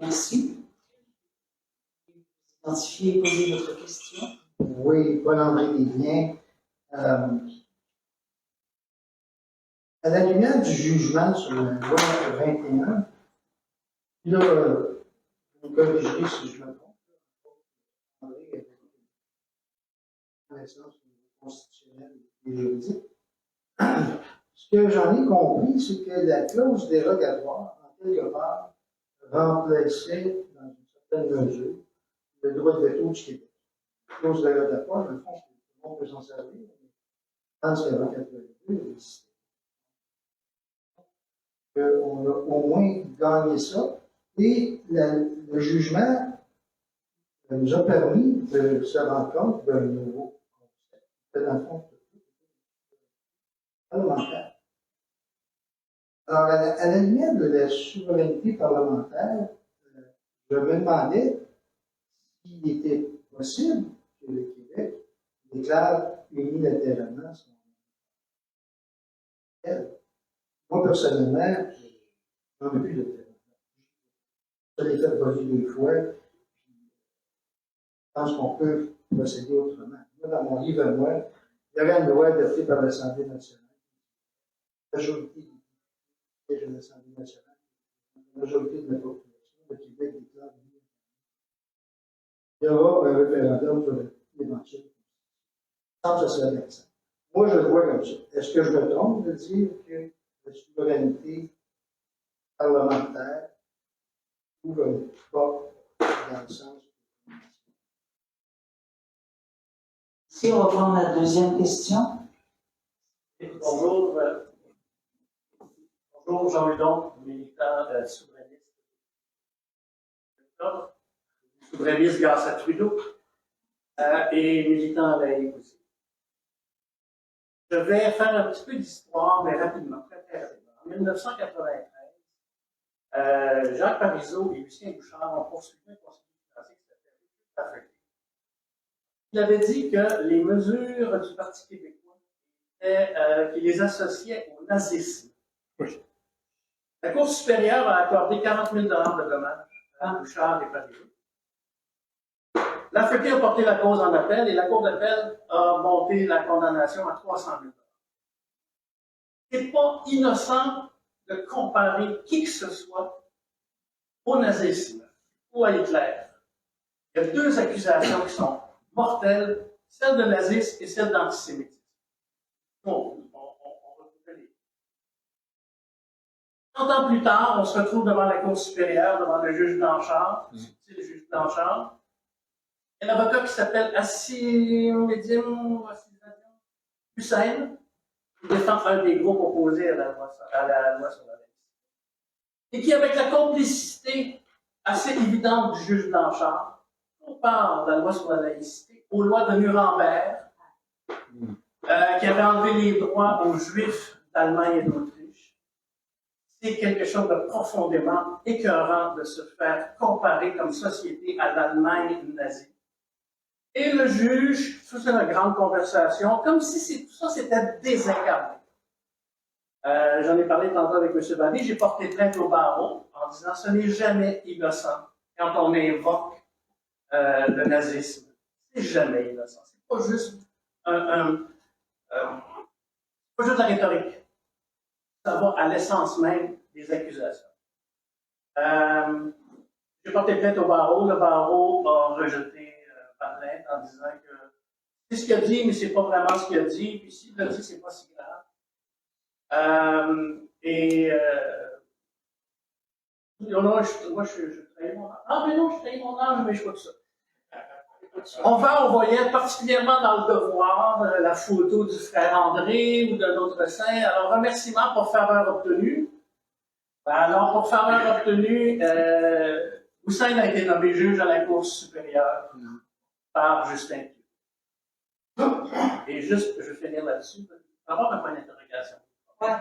Merci. Identifiez et posez votre question. Oui, Paul-André Desbiens. À la lumière du jugement sur la loi 21, puis là, vous me corrigerez si je me trompe, André avait une connaissance constitutionnelle et juridique. Ce que j'en ai compris, c'est que la clause dérogatoire, en quelque part, remplaçait, dans une certaine mesure, le droit de veto du Québec. La clause dérogatoire, dans le fond, tout le monde peut s'en servir, mais je pense qu'avant 82, il existait. On a au moins gagné ça. Et le jugement nous a permis de se rendre compte d'un nouveau concept, de dans le fond, parlementaire. Alors, à la lumière de la souveraineté parlementaire, je me demandais s'il était possible que le Québec déclare unilatéralement son indépendance. Moi, personnellement, j'en ai plus de terrain. Je l'ai fait voter 2 fois. Je pense qu'on peut procéder autrement. Moi, dans mon livre à moi, il y avait une loi adoptée par l'Assemblée nationale. La majorité de l'Assemblée nationale, la majorité de la population, le Québec déclare il y aura un référendum sur l'éventuel. Ça me semble que ça serait intéressant. Moi, je le vois comme ça. Est-ce que je me trompe de dire que la souveraineté parlementaire ouvre pas dans le sens? Si on va prendre la deuxième question. Bonjour, bonjour Jean Hudon, militant souverainiste. Souverainiste grâce à Trudeau et militant laïque aussi. Je vais faire un petit peu d'histoire, mais rapidement, très très rapidement. En 1993, Jacques Parizeau et Lucien Bouchard ont poursuivi un conseiller financier qui s'appelait Lafferty. Il avait dit que les mesures du Parti québécois qui les associaient au nazisme. Oui. La Cour supérieure a accordé 40 000 de dommages à Bouchard et Parizeau. Lafferty a porté la cause en appel et la Cour d'appel a monté la condamnation à 300 000 $. C'est pas innocent de comparer qui que ce soit au nazisme ou à Hitler. Il y a 2 accusations qui sont mortelles, celle de nazisme et celle d'antisémitisme. Bon, on retrouve les 30 ans plus tard, on se retrouve devant la Cour supérieure, devant le juge Blanchard. C'est le juge Blanchard. Il y a un avocat qui s'appelle Assimedim Hussein, qui défend un des groupes opposés à la loi sur la laïcité. Et qui, avec la complicité assez évidente du juge Blanchard, compare la loi sur la laïcité aux lois de Nuremberg, qui avait enlevé les droits aux Juifs d'Allemagne et d'Autriche. C'est quelque chose de profondément écœurant de se faire comparer comme société à l'Allemagne nazie. Et le juge faisait une grande conversation, comme si tout ça s'était désincarné. J'en ai parlé tantôt avec M. Vallée, j'ai porté plainte au barreau en disant ce n'est jamais innocent quand on évoque le nazisme. C'est jamais innocent. C'est pas juste pas juste la rhétorique. Ça va à l'essence même des accusations. J'ai porté plainte au barreau. Le barreau a rejeté ma plainte en disant que c'est ce qu'il a dit, mais c'est pas vraiment ce qu'il a dit. Puis s'il l'a dit, c'est pas si grave. Non, moi, je trahis mon âme. Ah, mais non, je trahis mon âme, mais je vois que ça. Enfin, on voyait particulièrement dans le devoir la photo du frère André ou d'un autre saint. Alors, remerciement pour faveur obtenue. Alors, pour faveur obtenue, Hussein a été nommé juge à la Cour supérieure par Justin Thieu. Et juste, je vais finir là-dessus, avoir un point d'interrogation. Ouais.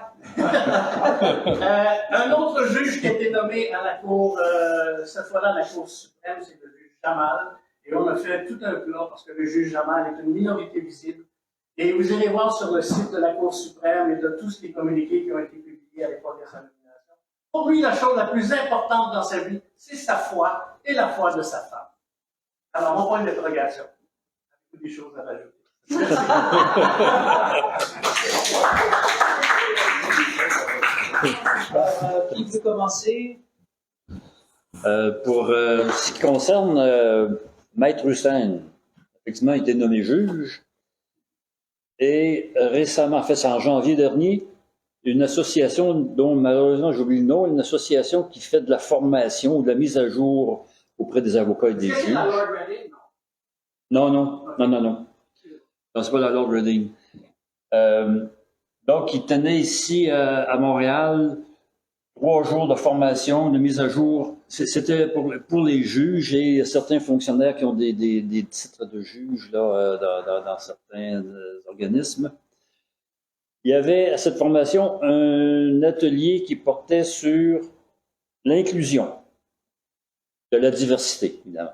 Un autre juge qui a été nommé à la Cour, cette fois-là à la Cour suprême, c'est le juge Jamal. Et on a fait tout un plan parce que le juge Jamal est une minorité visible. Et vous irez voir sur le site de la Cour suprême et de tous les communiqués qui ont été publiés à l'époque de sa nomination. Pour lui, la chose la plus importante dans sa vie, c'est sa foi et la foi de sa femme. Alors, mon point d'interrogation. Avez-vous des choses à rajouter? Qui veut commencer? Pour ce qui concerne Maître Hussein, effectivement, il a été nommé juge. Et récemment, en fait, c'est en janvier dernier, une association dont malheureusement j'oublie le nom, une association qui fait de la formation ou de la mise à jour auprès des avocats et des C'est juges. la Lord Reading? Non. Non, c'est pas la Lord Reading. Donc, il tenait ici à Montréal 3 jours de formation, de mise à jour. C'était pour les juges et certains fonctionnaires qui ont des titres de juge là, dans certains organismes. Il y avait à cette formation un atelier qui portait sur l'inclusion de la diversité, évidemment.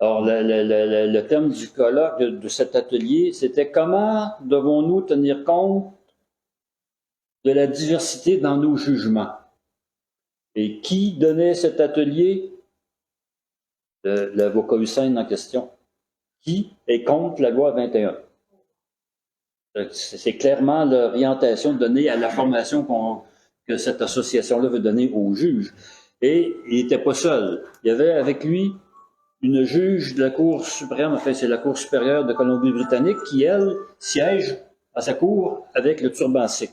Alors, le thème du colloque de cet atelier, c'était comment devons-nous tenir compte de la diversité dans nos jugements. Et qui donnait cet atelier? L'avocat Hussein en question. Qui est contre la loi 21? C'est clairement l'orientation donnée à la formation que cette association-là veut donner aux juges. Et il n'était pas seul. Il y avait avec lui une juge de la Cour suprême, enfin c'est la Cour supérieure de Colombie-Britannique, qui, elle, siège à sa cour avec le turban sikh.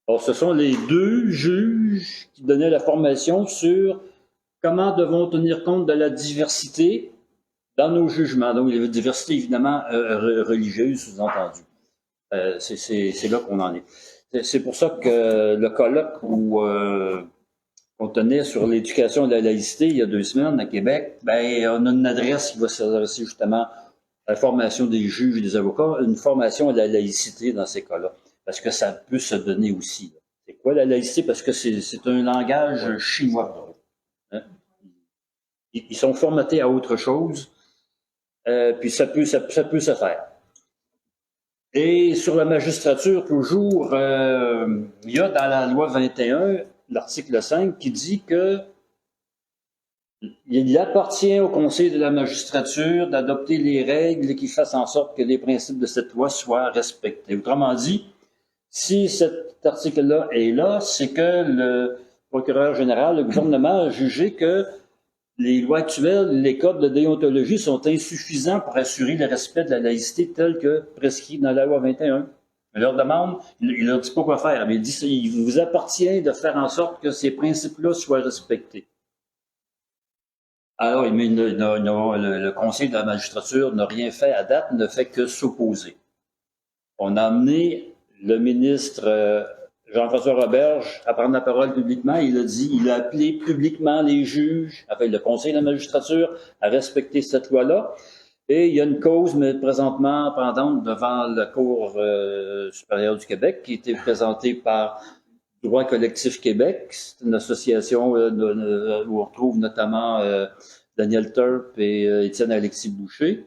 Alors, ce sont les 2 juges qui donnaient la formation sur comment devons tenir compte de la diversité dans nos jugements. Donc, il y avait une diversité, évidemment, religieuse, sous-entendu. C'est là qu'on en est. C'est pour ça que le colloque qu'on tenait sur l'éducation et la laïcité il y a 2 semaines à Québec, ben, on a une adresse qui va s'adresser justement à la formation des juges et des avocats, une formation à la laïcité dans ces cas-là. Parce que ça peut se donner aussi. C'est quoi la laïcité? Parce que c'est un langage chinois. Hein? Ils sont formatés à autre chose, puis ça peut se faire. Et sur la magistrature, toujours, il y a dans la loi 21, l'article 5, qui dit que il appartient au Conseil de la magistrature d'adopter les règles qui fassent en sorte que les principes de cette loi soient respectés. Autrement dit, si cet article-là est là, c'est que le procureur général, le gouvernement a jugé que les lois actuelles, les codes de déontologie sont insuffisants pour assurer le respect de la laïcité tel que prescrit dans la loi 21. Il leur demande, il leur dit pas quoi faire, mais il dit il vous appartient de faire en sorte que ces principes-là soient respectés. Alors, le Conseil de la magistrature n'a rien fait à date, ne fait que s'opposer. On a amené le ministre Jean-François Roberge à prendre la parole publiquement. Il a appelé publiquement les juges, enfin le Conseil de la magistrature, à respecter cette loi-là. Et il y a une cause, mais présentement pendante devant la Cour supérieure du Québec, qui a été présentée par Droit collectif Québec. C'est une association où on retrouve notamment Daniel Turp et Étienne Alexis Boucher.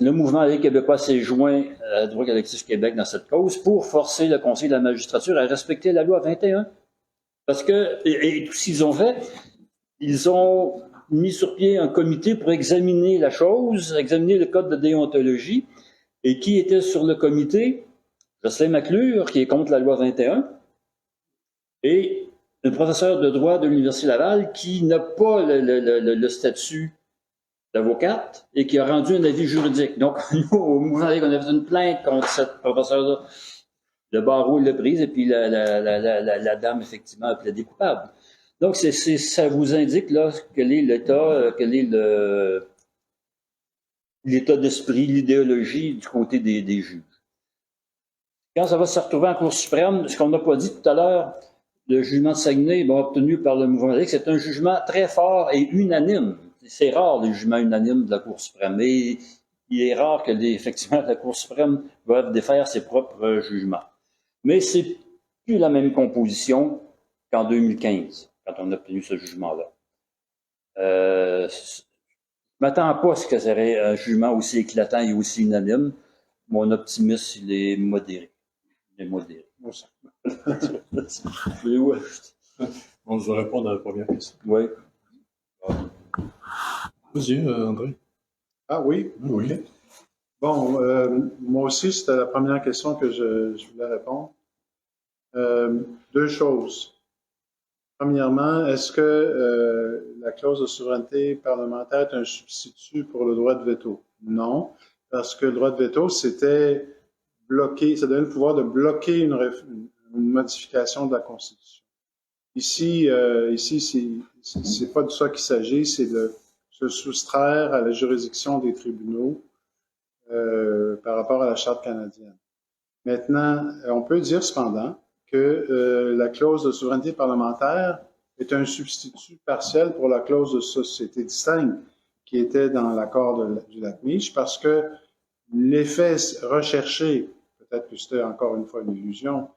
Le mouvement des Québécois s'est joint à Droit collectif Québec dans cette cause pour forcer le Conseil de la magistrature à respecter la loi 21. Parce que, et tout ce qu'ils ont fait, ils ont mis sur pied un comité pour examiner la chose, examiner le code de déontologie. Et qui était sur le comité? Jocelyn McClure, qui est contre la loi 21, et un professeur de droit de l'Université Laval qui n'a pas le statut d'avocate et qui a rendu un avis juridique. Donc, nous, au mouvement, on a fait une plainte contre cette professeure-là. Le barreau l'a prise et puis la dame, effectivement, a plaidé coupable. Donc, ça vous indique là quel est l'état, quel est l'état d'esprit, l'idéologie du côté des juges. Quand ça va se retrouver en Cour suprême, ce qu'on n'a pas dit tout à l'heure, le jugement de Saguenay obtenu par le mouvement laïque, c'est un jugement très fort et unanime. C'est rare les jugements unanimes de la Cour suprême. Et il est rare que effectivement la Cour suprême doive défaire ses propres jugements. Mais c'est plus la même composition qu'en 2015, quand on a obtenu ce jugement-là. Je m'attends pas à ce que ce serait un jugement aussi éclatant et aussi unanime. Mon optimisme, il est modéré. Il est modéré. Bon, je vais répondre à la première question. Oui. Vas-y, André. Ah oui? Oui. OK. Bon, moi aussi, c'était la première question que je voulais répondre. Deux choses. Premièrement, est-ce que la clause de souveraineté parlementaire est un substitut pour le droit de veto? Non, parce que le droit de veto, c'était bloquer, ça donnait le pouvoir de bloquer une modification de la Constitution. Ici, c'est pas de ça qu'il s'agit, c'est de se soustraire à la juridiction des tribunaux par rapport à la Charte canadienne. Maintenant, on peut dire cependant que la clause de souveraineté parlementaire est un substitut partiel pour la clause de société distincte qui était dans l'accord du Lac-Meech parce que l'effet recherché, peut-être que c'était encore une fois une illusion,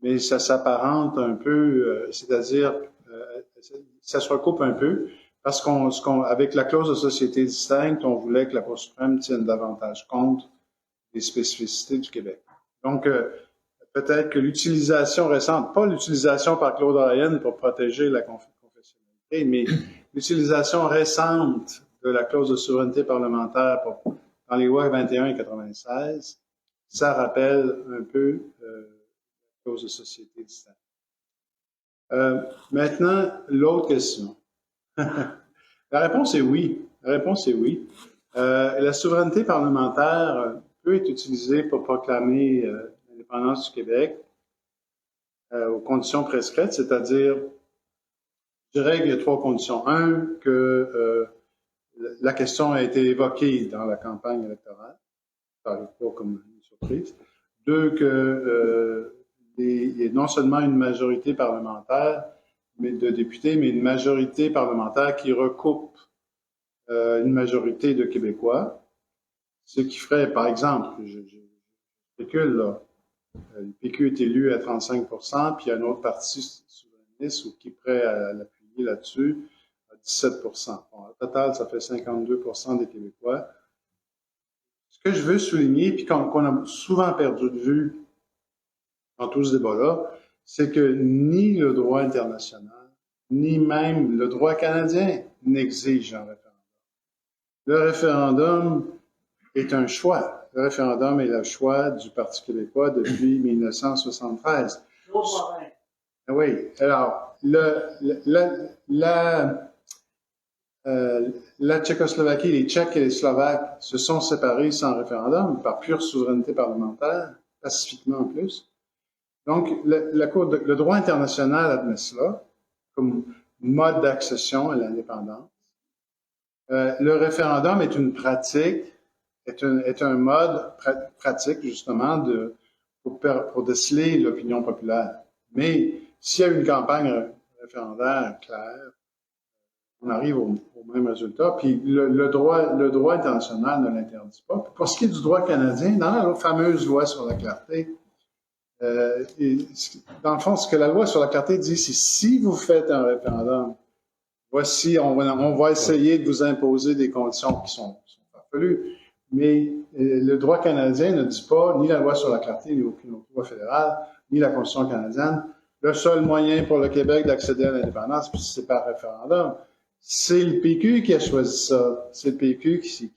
mais ça s'apparente un peu, c'est-à-dire ça se recoupe un peu parce avec la clause de société distincte, on voulait que la Cour suprême tienne davantage compte des spécificités du Québec. Donc, peut-être que l'utilisation récente, pas l'utilisation par Claude Ryan pour protéger la confessionnalité, mais l'utilisation récente de la clause de souveraineté parlementaire dans les lois 21 et 96, ça rappelle un peu la clause de société distincte. Maintenant, l'autre question. La réponse est oui. La réponse est oui. La souveraineté parlementaire peut être utilisée pour proclamer l'indépendance du Québec aux conditions prescrites, c'est-à-dire, je dirais qu'il y a trois conditions. Un, que la question a été évoquée dans la campagne électorale, ça n'arrive pas comme une surprise. Deux, que il y a non seulement une majorité parlementaire de députés, mais une majorité parlementaire qui recoupe une majorité de Québécois, ce qui ferait, par exemple, je spécule là, le PQ est élu à 35%, puis il y a un autre parti souverainiste ou qui est prêt à l'appuyer là-dessus à 17%. Bon, au total, ça fait 52% des Québécois. Ce que je veux souligner, puis qu'on a souvent perdu de vue dans tout ce débat-là, c'est que ni le droit international, ni même le droit canadien n'exige un référendum. Le référendum est un choix. Le référendum est le choix du Parti québécois depuis 1973. Oui, alors, la Tchécoslovaquie, les Tchèques et les Slovaques se sont séparés sans référendum, par pure souveraineté parlementaire, pacifiquement en plus. Donc, le droit international admet cela comme mode d'accession à l'indépendance. Le référendum est une pratique, est un mode pratique, justement, pour déceler l'opinion populaire. Mais s'il y a une campagne référendaire claire, on arrive au même résultat. Puis le droit international ne l'interdit pas. Puis pour ce qui est du droit canadien, dans la fameuse loi sur la clarté, dans le fond, ce que la loi sur la clarté dit, c'est si vous faites un référendum, voici, on va essayer de vous imposer des conditions qui sont farfelues. Mais le droit canadien ne dit pas, ni la loi sur la clarté, ni aucune autre loi fédérale, ni la Constitution canadienne, le seul moyen pour le Québec d'accéder à l'indépendance, puis c'est par référendum. C'est le PQ qui a choisi ça. C'est le PQ qui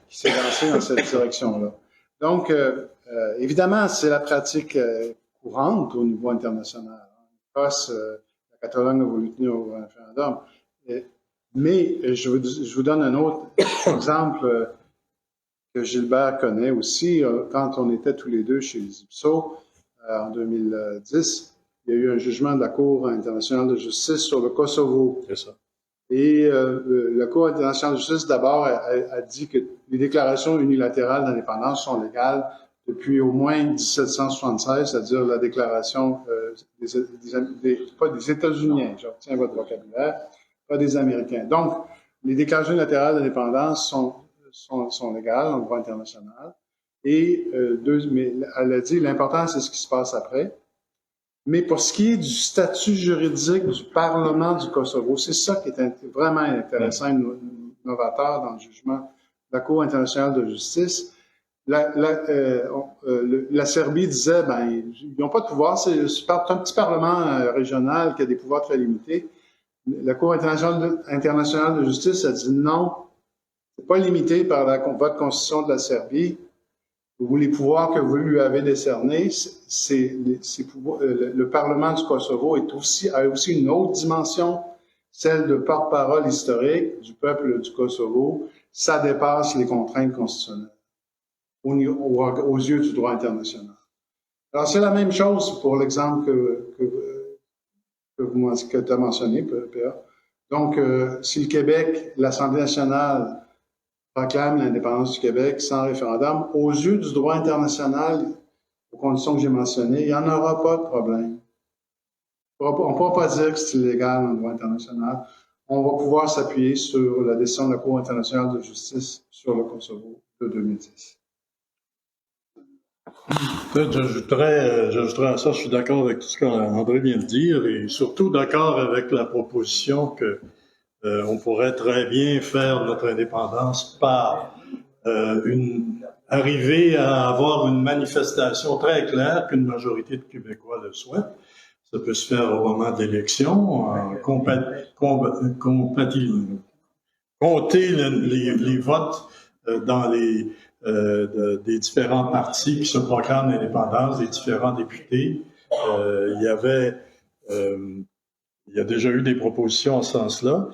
s'est lancé dans cette direction-là. Donc, évidemment, c'est la pratique courante au niveau international. En Écosse, la Catalogne a voulu tenir au référendum. Mais je vous donne un autre exemple que Gilbert connaît aussi. Quand on était tous les deux chez les IPSO en 2010, il y a eu un jugement de la Cour internationale de justice sur le Kosovo. C'est ça. Et la Cour internationale de justice, d'abord, a dit que les déclarations unilatérales d'indépendance sont légales depuis au moins 1776, c'est-à-dire la déclaration pas des États-Unis, je retiens votre vocabulaire, pas des Américains. Donc, les déclarations unilatérales d'indépendance sont légales dans le droit international. Et mais elle a dit, l'important, c'est ce qui se passe après. Mais pour ce qui est du statut juridique du Parlement du Kosovo, c'est ça qui est vraiment intéressant et novateur dans le jugement de la Cour internationale de justice. La Serbie disait, ils n'ont pas de pouvoir, c'est un petit parlement régional qui a des pouvoirs très limités. la Cour internationale de justice a dit non, c'est pas limité par votre constitution de la Serbie. Les pouvoirs que vous lui avez décernés, le Parlement du Kosovo a aussi une autre dimension, celle de porte-parole historique du peuple du Kosovo. Ça dépasse les contraintes constitutionnelles aux yeux du droit international. Alors, c'est la même chose pour l'exemple que tu as mentionné, PA. Donc, si le Québec, l'Assemblée nationale proclame l'indépendance du Québec sans référendum, aux yeux du droit international, aux conditions que j'ai mentionnées, il n'y en aura pas de problème. On ne pourra pas dire que c'est illégal dans le droit international. On va pouvoir s'appuyer sur la décision de la Cour internationale de justice sur le Kosovo de 2010. Peut-être j'ajouterais à ça, je suis d'accord avec tout ce qu'André vient de dire et surtout d'accord avec la proposition que on pourrait très bien faire notre indépendance par arriver à avoir une manifestation très claire qu'une majorité de Québécois le souhaite. Ça peut se faire au moment d'élections, compter les votes dans des différents partis qui se proclament l'indépendance, des différents députés. Il y a déjà eu des propositions en ce sens-là.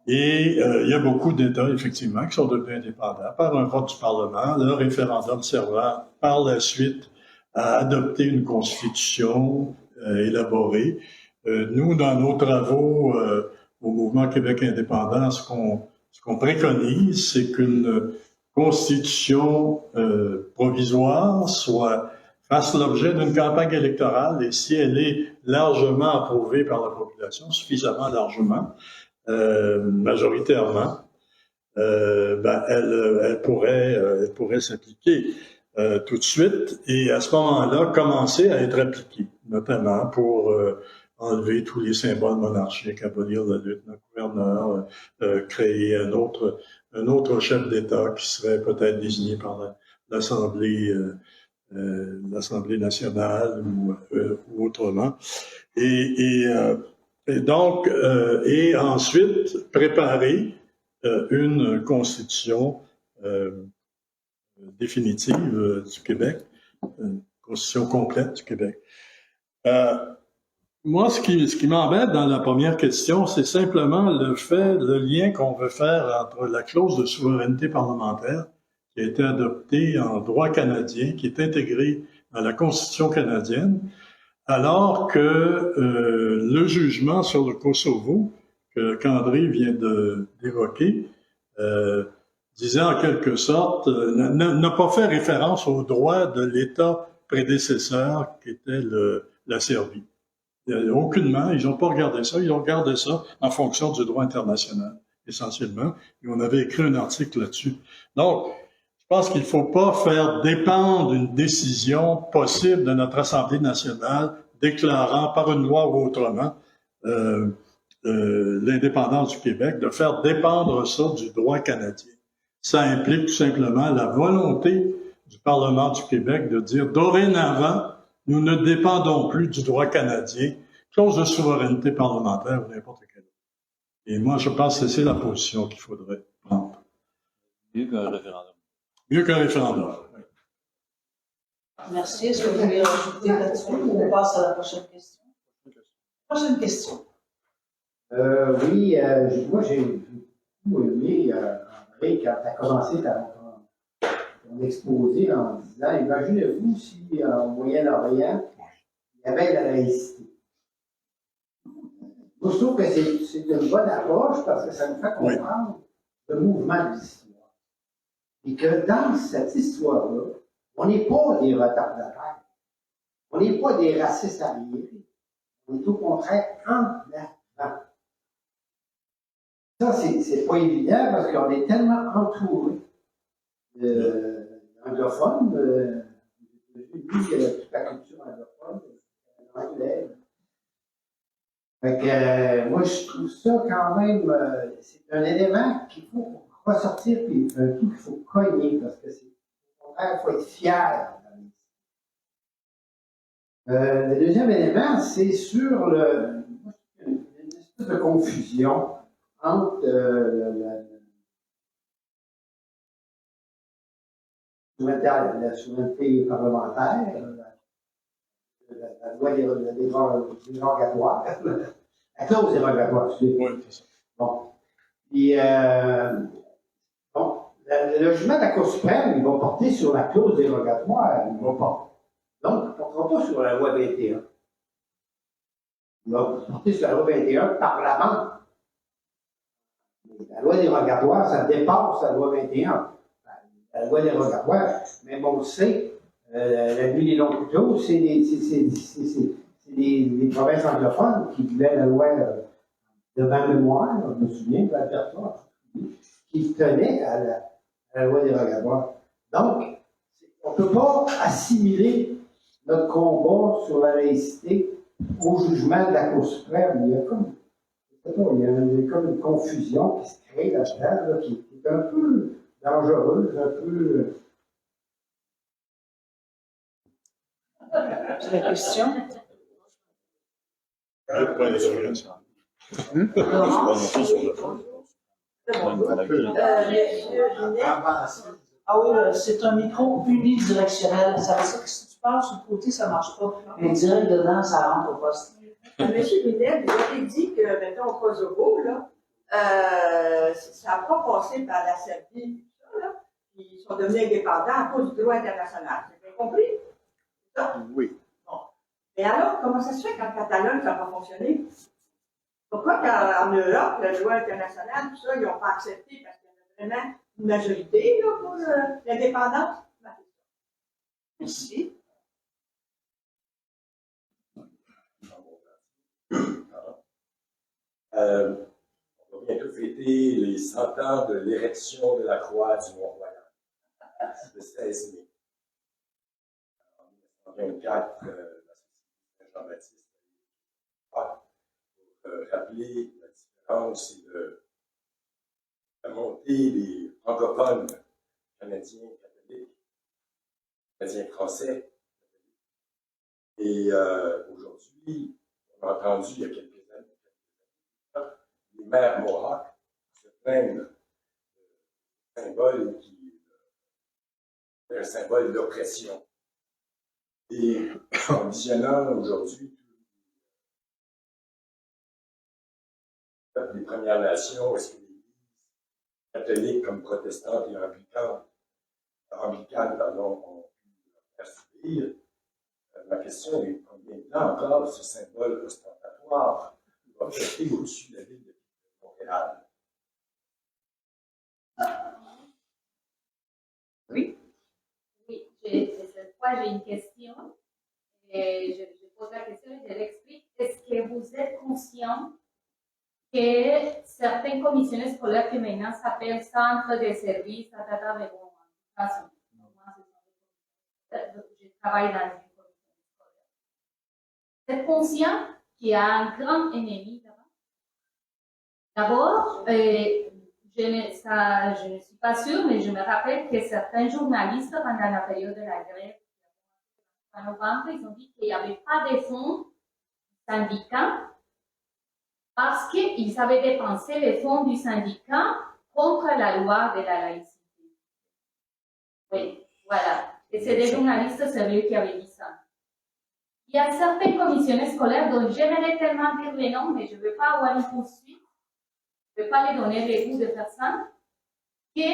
Et il y a beaucoup d'États, effectivement, qui sont devenus indépendants par un vote du Parlement, le référendum servant par la suite à adopter une constitution élaborée. Nous, dans nos travaux au Mouvement Québec indépendant, ce qu'on préconise, c'est qu'une constitution provisoire fasse l'objet d'une campagne électorale et si elle est largement approuvée par la population, suffisamment largement, majoritairement, elle pourrait s'appliquer tout de suite et à ce moment-là commencer à être appliquée, notamment pour enlever tous les symboles monarchiques, abolir le lieutenant-gouverneur, créer un autre chef d'État qui serait peut-être désigné par l'Assemblée nationale ou autrement. Et donc, ensuite, préparer une constitution définitive du Québec, une constitution complète du Québec. Moi, ce qui m'embête dans la première question, c'est simplement le lien qu'on veut faire entre la clause de souveraineté parlementaire qui a été adoptée en droit canadien, qui est intégrée dans la Constitution canadienne, alors que le jugement sur le Kosovo, qu'André vient d'évoquer, disait en quelque sorte, n'a pas fait référence au droit de l'État prédécesseur qui était la Serbie. Aucunement, ils n'ont pas regardé ça, ils ont regardé ça en fonction du droit international, essentiellement, et on avait écrit un article là-dessus. Donc, je pense qu'il ne faut pas faire dépendre une décision possible de notre Assemblée nationale déclarant par une loi ou autrement l'indépendance du Québec, de faire dépendre ça du droit canadien. Ça implique tout simplement la volonté du Parlement du Québec de dire dorénavant, nous ne dépendons plus du droit canadien, clause de souveraineté parlementaire ou n'importe quelle autre. Et moi, je pense que c'est la position qu'il faudrait prendre. Mieux qu'un référendum. Mieux qu'un référendum. Oui. Merci. Est-ce que vous voulez rajouter là-dessus ou on passe à la prochaine question? Prochaine question. Oui, moi j'ai beaucoup aimé, André, quand tu as commencé ton exposé en disant, imaginez-vous si au Moyen-Orient, il y avait la laïcité. Moi, je trouve que c'est une bonne approche parce que ça nous fait comprendre le mouvement de l'histoire. Et que dans cette histoire-là, on n'est pas des retardataires. On n'est pas des racistes arriérés. On est au contraire en avant. Ça, c'est pas évident parce qu'on est tellement entouré d'anglophones, toute la culture anglophone, anglaise. Fait que, moi, je trouve ça quand même, c'est un élément qu'il faut ressortir, puis un truc qu'il faut cogner, parce que au contraire, il faut être fier. Le deuxième élément, c'est sur une de confusion entre la souveraineté parlementaire, la loi dérogatoire, la clause dérogatoire, excusez-moi. Oui, c'est ça. Bon. Puis, bon, le jugement de la Cour suprême, il va porter sur la clause dérogatoire, il va pas. Donc, il ne portera pas sur la loi 21. Il va porter sur la loi 21 par l'amende. La loi dérogatoire, ça dépasse la loi 21. La loi dérogatoire, mais on le sait, la nuit des longs couteaux, c'est des provinces anglophones qui voulaient la loi de mémoire, je me souviens de l'Alberta, qui tenait à la loi dérogatoire. Donc, on ne peut pas assimiler notre combat sur la laïcité au jugement de la Cour suprême. Il y a comme une confusion qui se crée là-dedans, là, qui est un peu dangereuse, un peu. C'est la question. Le point d'interrogation. Ah oui, c'est un micro unidirectionnel. Ça veut dire que si tu parles sur le côté, ça ne marche pas. Mais direct dedans, ça rentre au poste. Monsieur Binet, vous avez dit que, mettons, au Kosovo, là, ça n'a pas passé par la Serbie, tout ça, là. Ils sont devenus indépendants à cause du droit international. Vous avez compris? Ça? Oui. Bon. Mais alors, comment ça se fait qu'en Catalogne, ça n'a pas fonctionné? Pourquoi qu'en Europe, le droit international, tout ça, ils n'ont pas accepté parce qu'il y avait vraiment une majorité là, pour l'indépendance? Merci. On va bientôt fêter les 100 ans de l'érection de la croix du Mont-Royal, le 16 mai. En 1924, la Société Saint-Jean-Baptiste pour rappeler la différence et la montée des francophones canadiens catholiques, canadiens français. Et aujourd'hui, on a entendu il y a quelques années, les mères Mohawks se plaignent d'un symbole qui est un symbole d'oppression. Et en visionnant aujourd'hui les Premières Nations, est-ce que l'Église catholique comme protestante et anglicane ont pu faire subir? Ma question est combien de temps encore ce symbole ostentatoire va flotter au-dessus de la ville de Montréal? Oui. Oui, cette fois j'ai une question. Et je pose la question et je l'explique. Est-ce que vous êtes conscient que certaines commissions scolaires qui maintenant s'appellent centres de services, mais bon, je travaille dans une commission scolaire. Vous êtes conscient qu'il y a un grand ennemi là-bas? D'abord, je ne suis pas sûre, mais je me rappelle que certains journalistes, pendant la période de la grève, en novembre, ils ont dit qu'il n'y avait pas de fonds syndicats parce qu'ils avaient dépensé les fonds du syndicat contre la loi de la laïcité. Oui, voilà. Et c'est des journalistes sérieux qui avaient dit ça. Il y a certaines commissions scolaires dont j'aimerais tellement dire les noms, mais je ne veux pas avoir une poursuite. Je ne veux pas les donner les goûts de personne. Que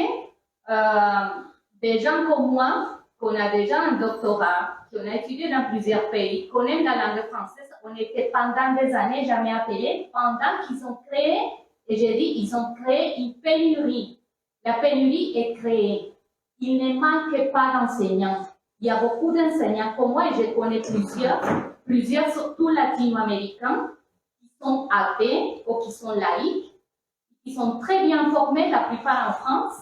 des gens comme moi, qu'on a déjà un doctorat, qu'on a étudié dans plusieurs pays, qu'on aime la langue française, on était pendant des années jamais appelés, pendant qu'ils ont créé, et j'ai dit, ils ont créé une pénurie. La pénurie est créée. Il ne manque pas d'enseignants. Il y a beaucoup d'enseignants comme moi, et je connais plusieurs surtout latino-américains, qui sont athées ou qui sont laïcs, qui sont très bien formés, la plupart en France,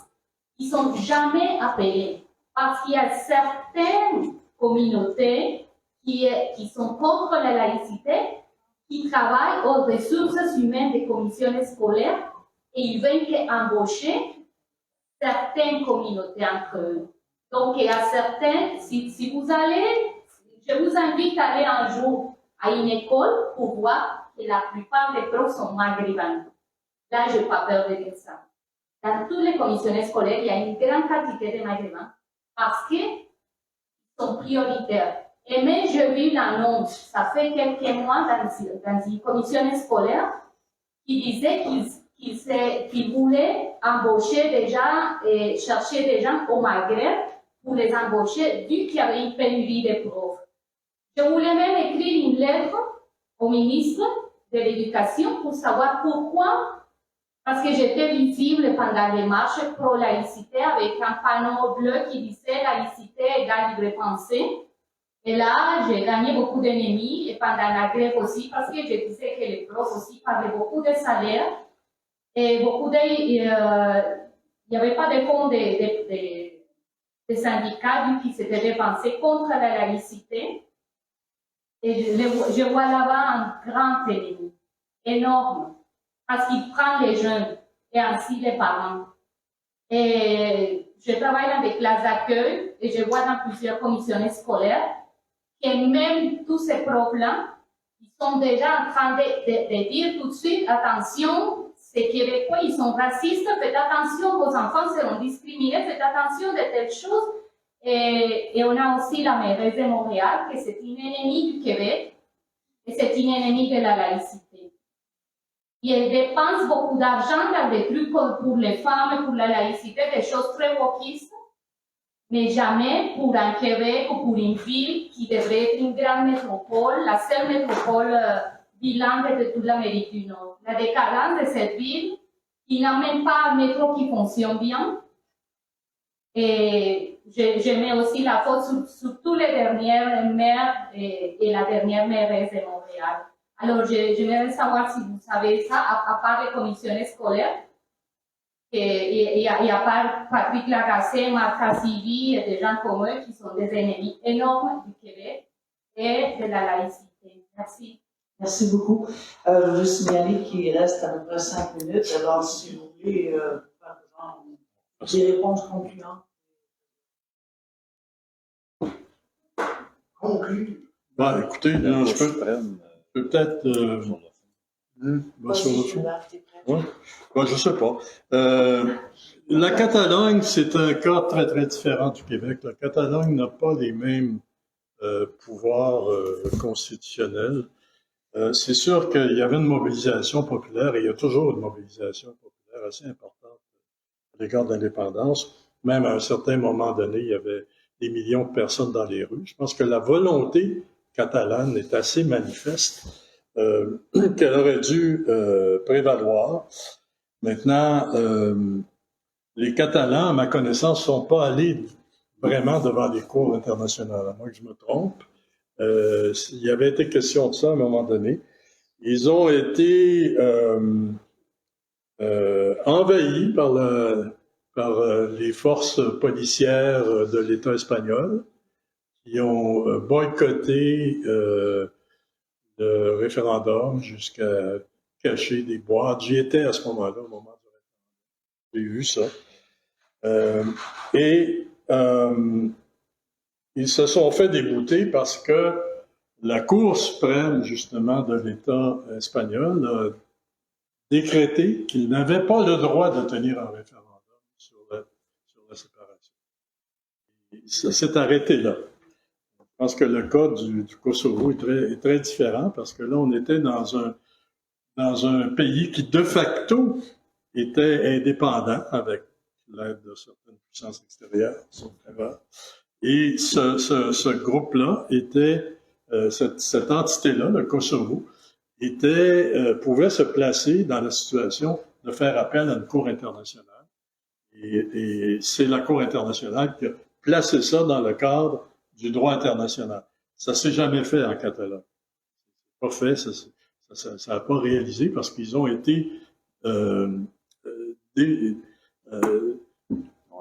qui ne sont jamais appelés. Parce qu'il y a certaines communautés qui sont contre la laïcité, qui travaillent aux ressources humaines des commissions scolaires et ils veulent embaucher certaines communautés entre eux. Donc, il y a certains, si vous allez, je vous invite à aller un jour à une école pour voir que la plupart des profs sont maghrébins. Là, je n'ai pas peur de dire ça. Dans tous les commissionnaires scolaires, il y a une grande quantité de maghrébins parce qu'ils sont prioritaires. Et même, j'ai vu l'annonce, ça fait quelques mois, dans une commissionnaire scolaire, qui disait qu'ils voulaient embaucher des gens et chercher des gens au Maghreb pour les embaucher, vu qu'il y avait une pénurie de profs. Je voulais même écrire une lettre au ministre de l'Éducation pour savoir pourquoi, parce que j'étais visible pendant les marches pro-laïcité avec un panneau bleu qui disait laïcité égale libre pensée. Et là, j'ai gagné beaucoup d'ennemis, et pendant la grève aussi, parce que je disais que les profs aussi parlaient beaucoup de salaires, et beaucoup il n'y avait pas de fonds des syndicats, vu qu'ils s'étaient dépensés contre la laïcité. Et je vois là-bas un grand ennemi, énorme, parce qu'il prend les jeunes, et ainsi les parents. Et je travaille dans des classes d'accueil, et je vois dans plusieurs commissions scolaires, que même tous ces profs-là, ils sont déjà en train de dire tout de suite, attention, ces Québécois, ils sont racistes, faites attention, vos enfants seront discriminés, faites attention de telles choses. Et on a aussi la mairesse de Montréal, que c'est une ennemie du Québec, et c'est une ennemie de la laïcité. Et elle dépense beaucoup d'argent dans des trucs pour les femmes, pour la laïcité, des choses très wokistes, mais jamais pour un Québec ou pour une ville qui devrait être une grande métropole, la seule métropole bilingue de toute l'Amérique du Nord. La décadence de cette ville, qui n'a même pas un métro qui fonctionne bien. Et je mets aussi la faute sur tous les dernières maires et la dernière mairesse de Montréal. Alors, j'aimerais savoir si vous savez ça, à part les commissionnaires scolaires, et à part Patrick Lagacé, Marc Cassivi et des gens comme eux qui sont des ennemis énormes du Québec et de la laïcité. Merci. Merci beaucoup. Je veux signaler qu'il reste à peu près 5 minutes. Alors, si vous voulez faire genre, des réponses concluantes. Conclu. Ben, écoutez, non, je peux peut-être... sur le fond. Ouais. Ben, je sais pas. La Catalogne, c'est un cas très, très différent du Québec. La Catalogne n'a pas les mêmes pouvoirs constitutionnels. C'est sûr qu'il y avait une mobilisation populaire, et il y a toujours une mobilisation populaire assez importante à l'égard de l'indépendance. Même à un certain moment donné, il y avait des millions de personnes dans les rues. Je pense que la volonté catalane est assez manifeste, qu'elle aurait dû prévaloir. Maintenant, les Catalans, à ma connaissance, ne sont pas allés vraiment devant les cours internationales, à moins que je me trompe. Il y avait été question de ça à un moment donné. Ils ont été envahis par les forces policières de l'État espagnol, qui ont boycotté le référendum jusqu'à cacher des boîtes. J'y étais à ce moment-là, au moment du référendum. J'ai vu ça. Ils se sont fait débouter parce que la Cour suprême, justement, de l'État espagnol a décrété qu'il n'avait pas le droit de tenir un référendum sur la séparation. Ça s'est arrêté là. Je pense que le cas du Kosovo est très différent parce que là, on était dans un pays qui, de facto, était indépendant avec l'aide de certaines puissances extérieures, et ce groupe-là était, cette entité-là, le Kosovo, pouvait se placer dans la situation de faire appel à une cour internationale. Et c'est la Cour internationale qui a placé ça dans le cadre du droit international. Ça s'est jamais fait en Catalogne. Pas fait, ça n'a pas réalisé parce qu'ils ont été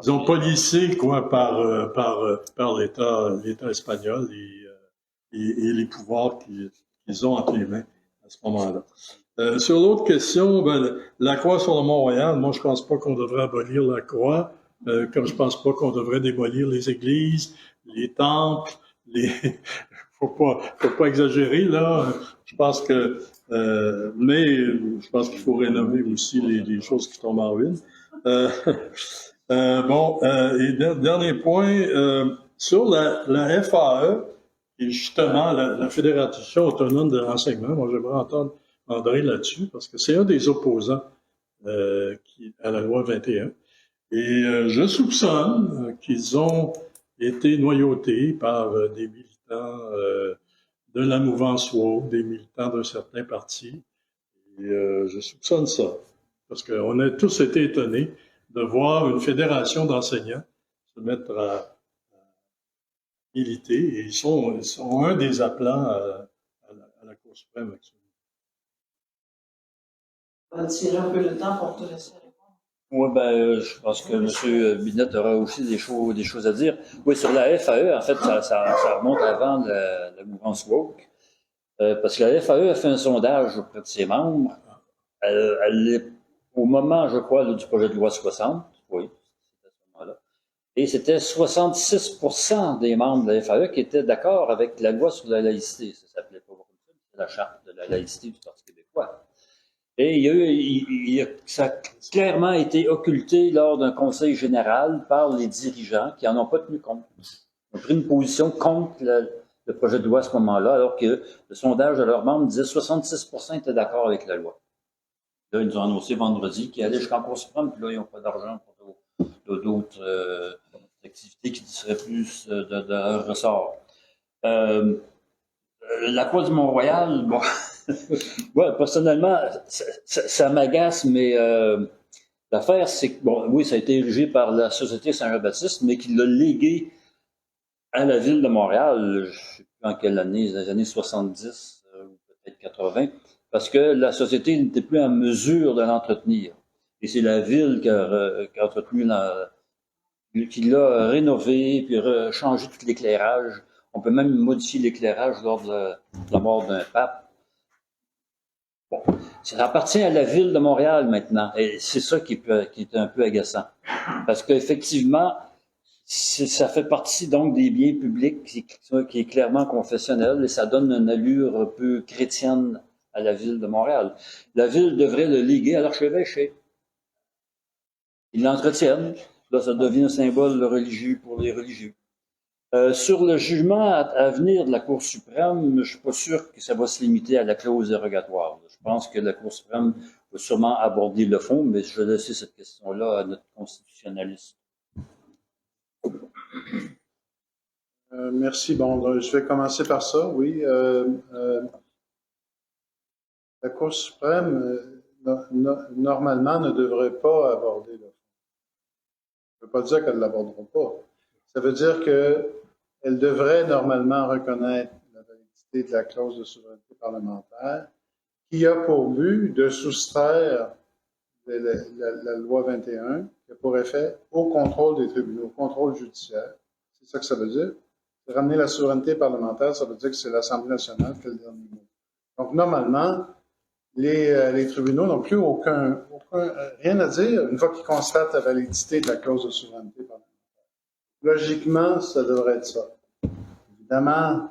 ils ont policé quoi par l'État espagnol et les pouvoirs qu'ils ont entre les mains à ce moment-là. Sur l'autre question, la croix sur le Mont-Royal, moi je pense pas qu'on devrait abolir la croix, comme je pense pas qu'on devrait démolir les églises, les temples, faut pas exagérer là. Je pense que Mais je pense qu'il faut rénover aussi les choses qui tombent en ruine. Et dernier point, sur la FAE, et justement la Fédération autonome de l'enseignement, moi j'aimerais entendre André là-dessus, parce que c'est un des opposants à la loi 21. Et je soupçonne qu'ils ont été noyautés par des militants de la mouvance woke, des militants de certains partis. Et je soupçonne ça, parce qu'on a tous été étonnés de voir une fédération d'enseignants se mettre à militer, et ils sont un des appelants à la Cour suprême actuellement. On va tirer un peu le temps pour te laisser répondre. Oui, je pense que M. Binette aura aussi des choses à dire. Oui, sur la FAE, en fait, ça remonte avant la mouvance woke. Parce que la FAE a fait un sondage auprès de ses membres. Elle est, au moment, je crois, du projet de loi 60, oui, c'était à ce moment-là. Et c'était 66% des membres de la FAE qui étaient d'accord avec la loi sur la laïcité. Ça s'appelait pas comme ça, c'était la charte de la laïcité du Parti québécois. Et ça a clairement été occulté lors d'un conseil général par les dirigeants qui n'en ont pas tenu compte. Ils ont pris une position contre le projet de loi à ce moment-là, alors que le sondage de leurs membres disait 66% étaient d'accord avec la loi. Là, ils nous ont annoncé vendredi qu'ils allaient jusqu'en Cour suprême, puis là, ils n'ont pas d'argent pour d'autres activités qui seraient plus de leur ressort. La Croix du Mont-Royal, bon, ouais, personnellement, ça m'agace, mais l'affaire, c'est que, bon, oui, ça a été érigé par la Société Saint-Jean-Baptiste, mais qu'il l'a légué à la Ville de Montréal, je ne sais plus en quelle année, les années 70 ou peut-être 80, parce que la Société n'était plus en mesure de l'entretenir. Et c'est la Ville qui a entretenu, qui l'a rénové, puis changé tout l'éclairage. On peut même modifier l'éclairage lors de la mort d'un pape. Bon, ça appartient à la Ville de Montréal maintenant, et c'est ça qui est un peu agaçant. Parce qu'effectivement, ça fait partie donc des biens publics qui est clairement confessionnel, et ça donne une allure un peu chrétienne à la Ville de Montréal. La Ville devrait le léguer à l'archevêché. Ils l'entretiennent. Là, ça devient un symbole religieux pour les religieux. Sur le jugement à venir de la Cour suprême, je ne suis pas sûr que ça va se limiter à la clause dérogatoire. Je pense que la Cour suprême va sûrement aborder le fond, mais je vais laisser cette question-là à notre constitutionnaliste. Merci. Bon, je vais commencer par ça. Oui. La Cour suprême, normalement, ne devrait pas aborder le fond. Je ne veux pas dire qu'elle ne l'abordera pas. Ça veut dire qu'elle devrait normalement reconnaître la validité de la clause de souveraineté parlementaire qui a pour but de soustraire la loi 21, qui a pour effet au contrôle des tribunaux, au contrôle judiciaire. C'est ça que ça veut dire. Ramener la souveraineté parlementaire, ça veut dire que c'est l'Assemblée nationale qui a le dernier mot. Donc, normalement, les tribunaux n'ont plus rien à dire une fois qu'ils constatent la validité de la clause de souveraineté parlementaire. Logiquement, ça devrait être ça. Évidemment,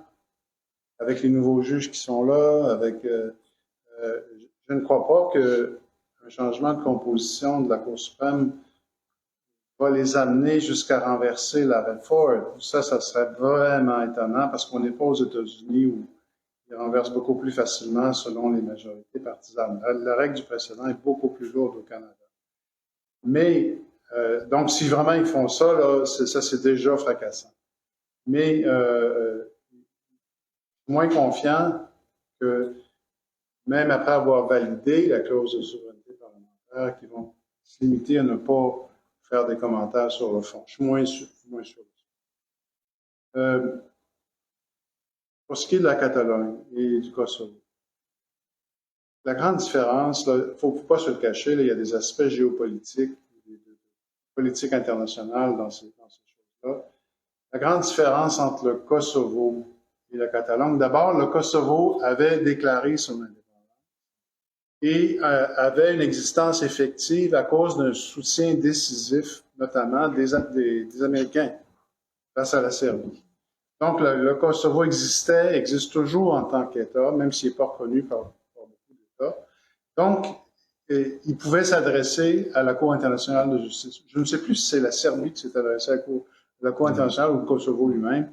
avec les nouveaux juges qui sont là, je ne crois pas qu'un changement de composition de la Cour suprême va les amener jusqu'à renverser l'arrêt Ford. Ça serait vraiment étonnant parce qu'on n'est pas aux États-Unis où ils renversent beaucoup plus facilement selon les majorités partisanes. La règle du précédent est beaucoup plus lourde au Canada. Mais, donc, si vraiment ils font ça, là, ça c'est déjà fracassant. Mais, moins confiant que même après avoir validé la clause de souveraineté parlementaire, qu'ils vont se limiter à ne pas faire des commentaires sur le fond. Je suis moins sûr. Pour ce qui est de la Catalogne et du Kosovo, la grande différence, il ne faut pas se le cacher, là, il y a des aspects géopolitiques, politique internationale dans ces choses-là. La grande différence entre le Kosovo et la Catalogne, d'abord, le Kosovo avait déclaré son indépendance et avait une existence effective à cause d'un soutien décisif, notamment des Américains face à la Serbie. Donc, le Kosovo existe toujours en tant qu'État, même s'il n'est pas reconnu par beaucoup Canada. Donc, il pouvait s'adresser à la Cour internationale de justice. Je ne sais plus si c'est la Serbie qui s'est adressée à la Cour internationale ou le Kosovo lui-même,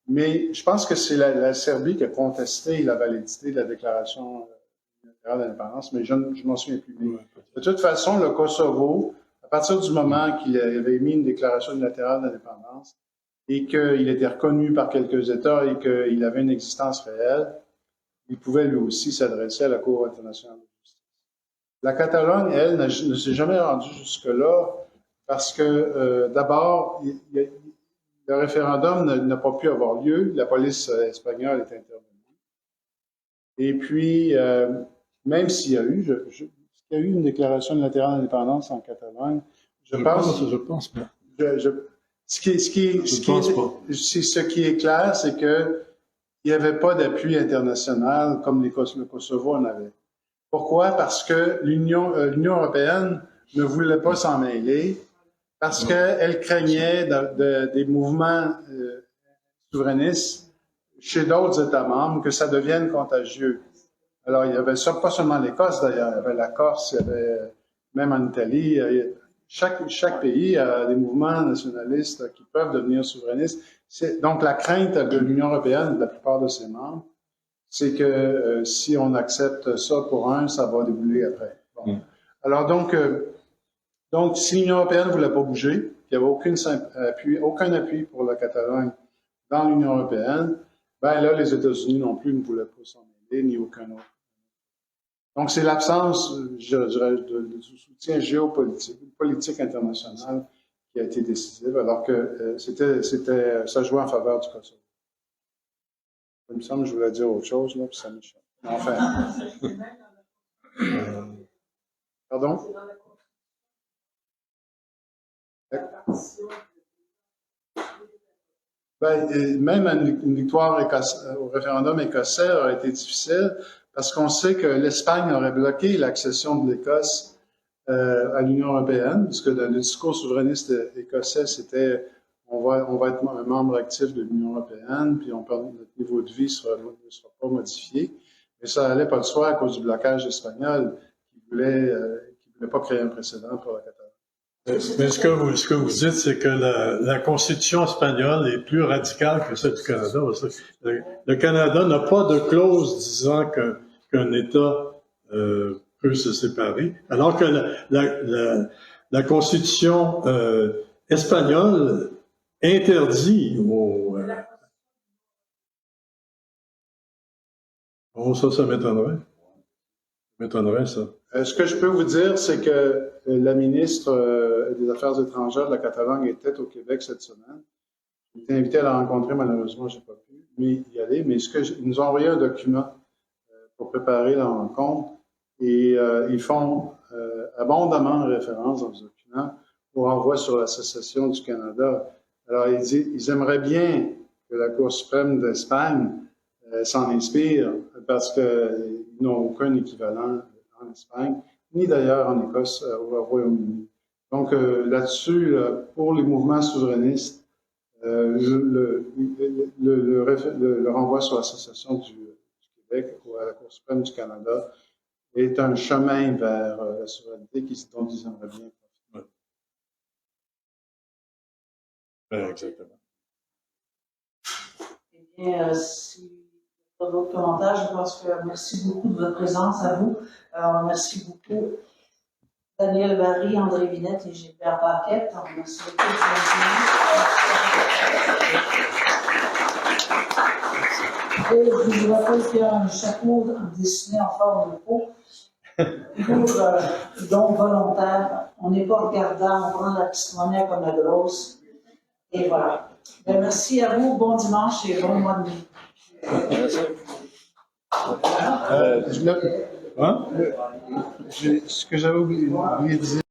mais je pense que c'est la Serbie qui a contesté la validité de la déclaration unilatérale d'indépendance, mais je ne m'en souviens plus. Mais de toute façon, le Kosovo, à partir du moment qu'il avait émis une déclaration unilatérale d'indépendance et qu'il était reconnu par quelques États et qu'il avait une existence réelle, il pouvait lui aussi s'adresser à la Cour internationale de justice. La Catalogne, elle, ne s'est jamais rendue jusque-là parce que, d'abord, le référendum n'a pas pu avoir lieu. La police espagnole est intervenue. Et puis, même s'il y a eu, une déclaration unilatérale d'indépendance en Catalogne, je pense pas. Ce qui est clair, c'est que il n'y avait pas d'appui international comme le Kosovo en avait. Pourquoi? Parce que l'Union européenne ne voulait pas s'en mêler, parce qu'elle craignait des mouvements souverainistes chez d'autres États membres, que ça devienne contagieux. Alors, il y avait ça, pas seulement l'Écosse d'ailleurs, il y avait la Corse, il y avait même en Italie. Chaque pays a des mouvements nationalistes qui peuvent devenir souverainistes. Donc, la crainte de l'Union européenne, de la plupart de ses membres, c'est que si on accepte ça pour un, ça va débouler après. Bon. Alors donc, si l'Union européenne ne voulait pas bouger, qu'il n'y avait aucun appui pour la Catalogne dans l'Union européenne, ben là, les États-Unis non plus ne voulaient pas s'en mêler, ni aucun autre. Donc, c'est l'absence, je dirais, de soutien géopolitique, politique internationale qui a été décisive, alors que ça jouait en faveur du Kosovo. Il me semble que je voulais dire autre chose, là, puis ça m'échappe. Enfin. Pardon? Ben, même une victoire au référendum écossais aurait été difficile parce qu'on sait que l'Espagne aurait bloqué l'accession de l'Écosse à l'Union européenne, puisque le discours souverainiste écossais, c'était on va être un membre actif de l'Union européenne, puis notre niveau de vie ne sera pas modifié. Mais ça n'allait pas de soi à cause du blocage espagnol qui voulait pas créer un précédent pour la Catalogne. Mais ce que vous dites, c'est que la Constitution espagnole est plus radicale que celle du Canada. Le Canada n'a pas de clause disant qu'un État peut se séparer, alors que la Constitution espagnole interdit ça m'étonnerait. M'étonnerait, ça. Ce que je peux vous dire, c'est que la ministre des Affaires étrangères de la Catalogne était au Québec cette semaine. J'ai été invité à la rencontrer, malheureusement, je n'ai pas pu y aller, mais ils nous ont envoyé un document pour préparer la rencontre et ils font abondamment référence dans ce document au renvoi sur la sécession du Canada. Alors, ils aimeraient bien que la Cour suprême d'Espagne s'en inspire parce qu'ils n'ont aucun équivalent en Espagne, ni d'ailleurs en Écosse au Royaume-Uni. Donc, là-dessus, pour les mouvements souverainistes, le renvoi sur la sécession du Québec ou à la Cour suprême du Canada est un chemin vers la souveraineté dont ils aimeraient bien profiter. Exactement. Eh bien, si pas d'autres commentaires, je pense que merci beaucoup de votre présence à vous. Merci beaucoup Daniel Barry, André Vinette et Gilbert Paquette. Merci beaucoup de et je vous rappelle qu'il y a un chapeau dessiné en forme de peau pour don volontaire. On n'est pas regardant, on prend la petite monnaie comme la grosse. Et voilà. Bien, merci à vous, bon dimanche et bon mois de mai. Ce que j'avais oublié de dire,